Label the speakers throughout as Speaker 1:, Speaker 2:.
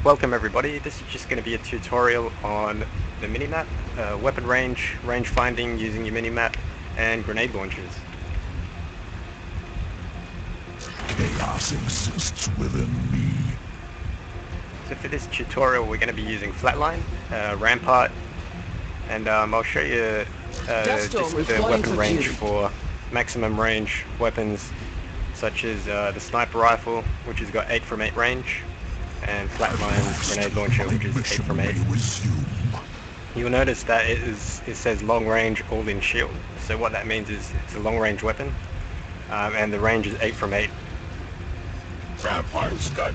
Speaker 1: Welcome everybody, this is just going to be a tutorial on the Minimap, weapon range, range finding using your Minimap, and grenade launchers.
Speaker 2: Chaos exists within me.
Speaker 1: So for this tutorial we're going to be using Flatline, Rampart, and I'll show you just the weapon range for maximum range weapons such as the sniper rifle, which has got 8 from 8 range, and Flatline's grenade launcher, which is 8 from 8. You'll notice that it says long range all in shield, so what that means is it's a long range weapon, and the range is 8 from 8.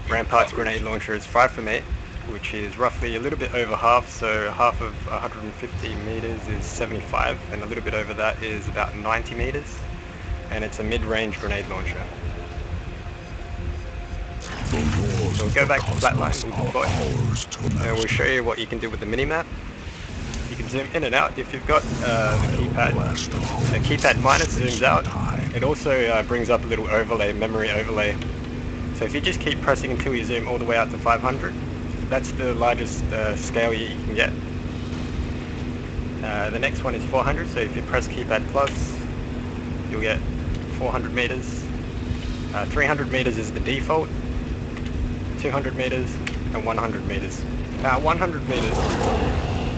Speaker 1: Rampart's grenade launcher is 5 from 8, which is roughly a little bit over half, so half of 150 meters is 75, and a little bit over that is about 90 meters, and it's a mid-range grenade launcher. So we'll go back to Flatline with the bot, and we'll show you what you can do with the Minimap. You can zoom in and out if you've got the keypad. The keypad minus zooms out. It also brings up a little overlay, memory overlay. So if you just keep pressing until you zoom all the way out to 500, that's the largest scale you can get. The next one is 400, so if you press keypad plus, you'll get 400 meters. 300 meters is the default, 200 meters, and 100 meters. 100 meters,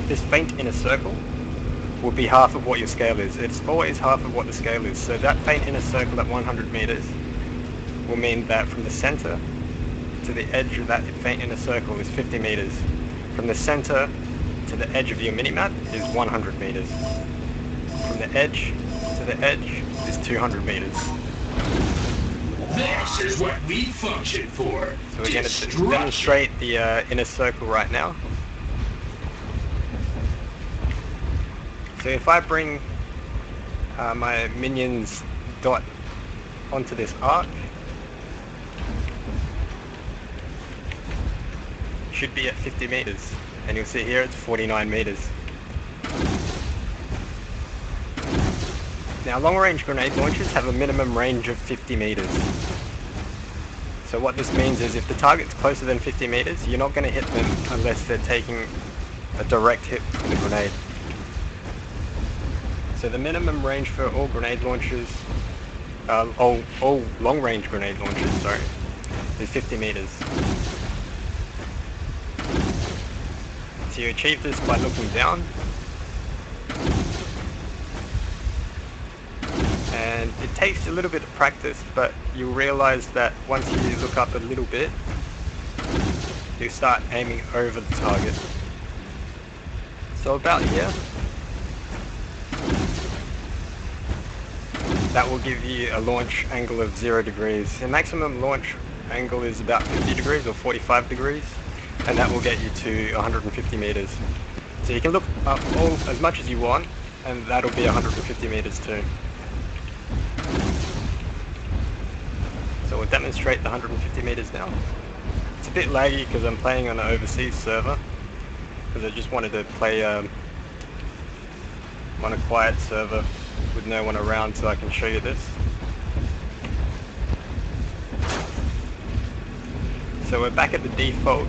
Speaker 1: this faint inner circle will be half of what your scale is. It's always half of what the scale is. So that faint inner circle at 100 meters will mean that from the center to the edge of that faint inner circle is 50 meters. From the center to the edge of your minimap is 100 meters. From the edge to the edge is 200 meters.
Speaker 3: This is what we function for.
Speaker 1: So we're going to demonstrate the inner circle right now. So if I bring my minion's dot onto this arc, it should be at 50 meters, and you'll see here it's 49 meters. Now long-range grenade launchers have a minimum range of 50 meters. So what this means is if the target's closer than 50 meters, you're not going to hit them unless they're taking a direct hit from the grenade. So the minimum range for all grenade launchers, all long-range grenade launchers, sorry, is 50 meters. So you achieve this by looking down. And it takes a little bit of practice, but you'll realize that once you look up a little bit, you start aiming over the target. So about here, that will give you a launch angle of 0 degrees. The maximum launch angle is about 50 degrees or 45 degrees, and that will get you to 150 meters. So you can look up as much as you want, and that'll be 150 meters too. So we'll demonstrate the 150 meters now. It's a bit laggy because I'm playing on an overseas server, because I just wanted to play on a quiet server with no one around so I can show you this. So we're back at the default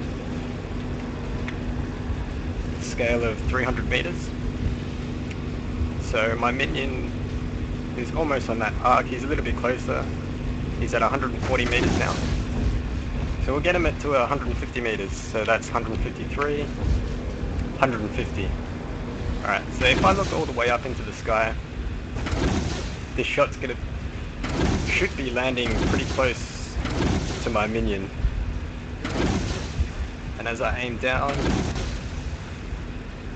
Speaker 1: scale of 300 meters. So my minion is almost on that arc. He's a little bit closer. He's at 140 meters now. So we'll get him to 150 meters. So that's 153, 150. Alright, so if I look all the way up into the sky, this shot's should be landing pretty close to my minion. And as I aim down,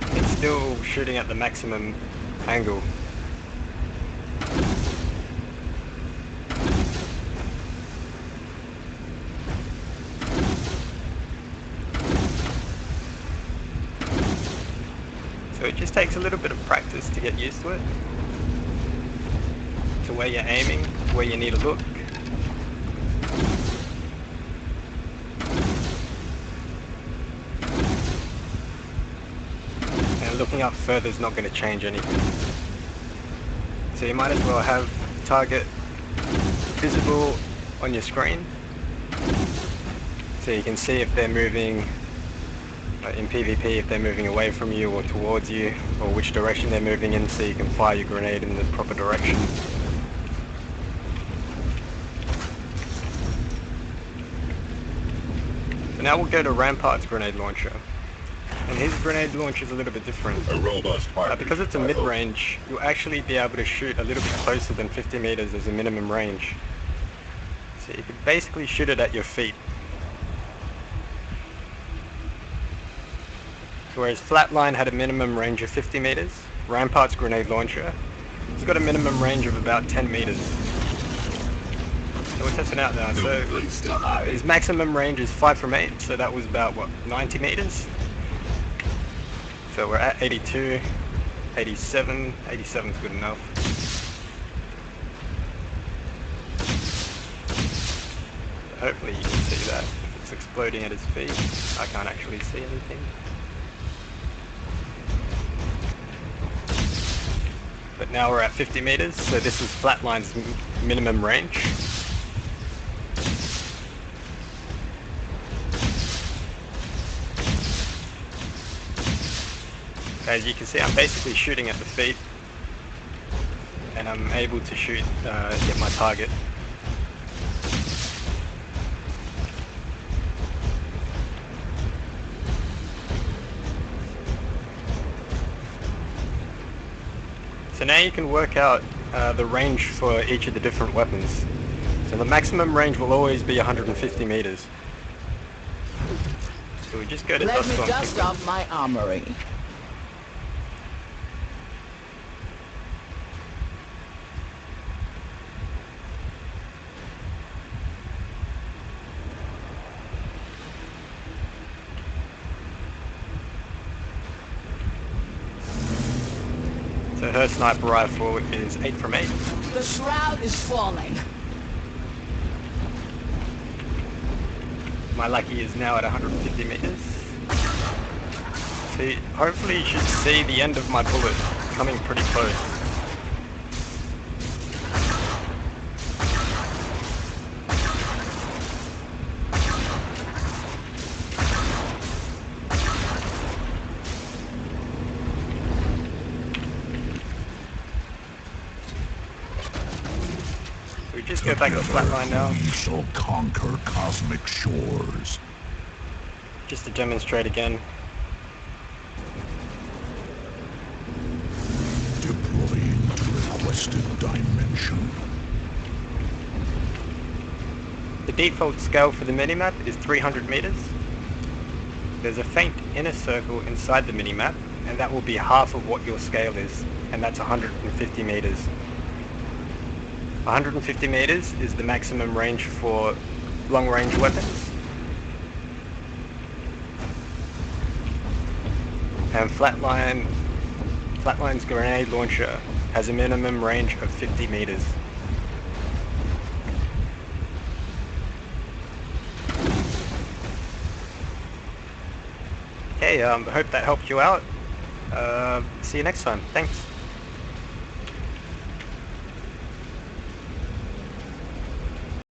Speaker 1: it's still shooting at the maximum angle. So it just takes a little bit of practice to get used to it, to where you're aiming, where you need to look. And looking up further is not going to change anything. So you might as well have the target visible on your screen, so you can see if they're moving in PvP if they're moving away from you or towards you, or which direction they're moving in, so you can fire your grenade in the proper direction. So now we'll go to Rampart's grenade launcher. And his grenade launcher is a little bit different.
Speaker 2: A robust
Speaker 1: Because it's a mid-range, you'll actually be able to shoot a little bit closer than 50 meters as a minimum range. So you could basically shoot it at your feet. Whereas Flatline had a minimum range of 50 meters, Rampart's grenade launcher, it's got a minimum range of about 10 meters. So we're testing out now. So his maximum range is 5 from 8, so that was about, what, 90 meters? So we're at 82, 87, 87 is good enough. Hopefully you can see that. If it's exploding at his feet, I can't actually see anything. But now we're at 50 meters, so this is Flatline's minimum range. As you can see, I'm basically shooting at the feet, and I'm able to shoot, hit my target. So now you can work out the range for each of the different weapons. So the maximum range will always be 150 meters. So we just go to
Speaker 4: Let
Speaker 1: dust
Speaker 4: me
Speaker 1: storm
Speaker 4: dust
Speaker 1: sequence.
Speaker 4: off my armory.
Speaker 1: So her sniper rifle is 8 from 8.
Speaker 4: The shroud is falling.
Speaker 1: My lucky is now at 150 meters. So hopefully you should see the end of my bullet coming pretty close. We just go back to Flatline now,
Speaker 2: We shall conquer cosmic shores.
Speaker 1: just to demonstrate again.
Speaker 2: Deploying to requested dimension.
Speaker 1: The default scale for the minimap is 300 meters. There's a faint inner circle inside the minimap, and that will be half of what your scale is, and that's 150 meters. 150 meters is the maximum range for long-range weapons. And Flatline's grenade launcher has a minimum range of 50 meters. Okay, I hope that helped you out. See you next time. Thanks.